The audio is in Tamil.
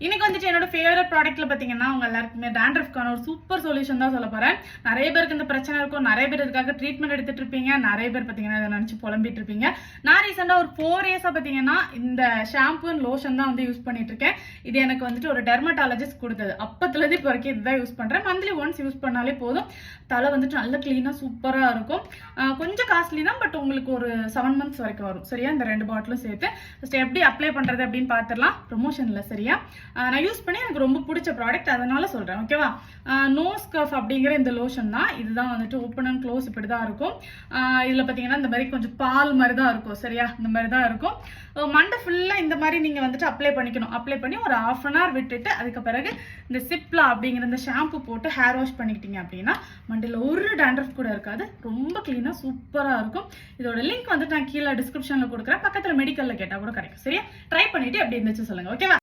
இன்னைக்கு வந்துட்டு என்னோட ஃபேவரட் ப்ராடக்ட்ல பாத்தீங்கன்னா உங்க எல்லாருக்குமே dandruffக்கான ஒரு சூப்பர் சொல்யூஷன் தான் சொல்ல போறேன். நிறைய பேருக்கு இந்த பிரச்சனை இருக்கும், நிறைய பேர் இதுக்காக ட்ரீட்மெண்ட் எடுத்துட்டு இருப்பீங்க, நிறைய பேர் பாத்தீங்கன்னா இதை நினைச்சு புலம்பிட்டு இருப்பீங்க. நான் ரீசெண்டா ஒரு 4 இயர்ஸா பாத்தீங்கன்னா இந்த ஷாம்பு அண்ட் லோஷன் தான் வந்து யூஸ் பண்ணிட்டு இருக்கேன். இது எனக்கு வந்துட்டு ஒரு டெர்மட்டாலஜிஸ்ட் கொடுத்தது. அப்பத்துல இருந்து இப்போ வரைக்கும் இதுதான் யூஸ் பண்றேன். மந்த்லி ஒன்ஸ் யூஸ் பண்ணாலே போதும், தலை வந்துட்டு நல்ல கிளீனா சூப்பரா இருக்கும். கொஞ்சம் காஸ்ட்லி தான், பட் உங்களுக்கு ஒரு 7 மந்த்ஸ் வரைக்கும் வரும். சரியா, இந்த 2 பாட்டிலும் சேர்த்து ஃபர்ஸ்ட் எப்படி அப்ளை பண்றது அப்படின்னு பார்த்துடலாம். ப்ரொமோஷன்ல சரியா, நான் யூஸ் பண்ணி எனக்கு ரொம்ப பிடிச்ச ப்ராடக்ட், அதனால சொல்றேன். ஓகேவா, நோஸ் கஃப் அப்படிங்கிற இந்த லோஷன் தான். இதுதான் வந்துட்டு ஓப்பன் அண்ட் க்ளோஸ் இப்படி தான் இருக்கும். இதுல பாத்தீங்கன்னா இந்த மாதிரி கொஞ்சம் பால் மாதிரி தான் இருக்கும். சரியா, இந்த மாதிரி தான் இருக்கும். மண்டை ஃபுல்லா இந்த மாதிரி நீங்க வந்துட்டு அப்ளை பண்ணிக்கணும். அப்ளை பண்ணி ஒரு 1/2 hour விட்டுட்டு அதுக்கு பிறகு இந்த சிப்லா அப்படிங்கிற இந்த ஷாம்பு போட்டு ஹேர் வாஷ் பண்ணிக்கிட்டீங்க அப்படின்னா மண்டையில ஒரு டேண்ட்ரஃப் கூட இருக்காது. ரொம்ப கிளீனா சூப்பரா இருக்கும். இதோட லிங்க் வந்துட்டு நான் கீழே டிஸ்கிரிப்ஷன்ல கொடுக்குறேன். பக்கத்துல மெடிக்கல்ல கேட்டா கூட கிடைக்கும். சரியா, ட்ரை பண்ணிட்டு எப்படி இருந்துச்சு சொல்லுங்க. ஓகேவா.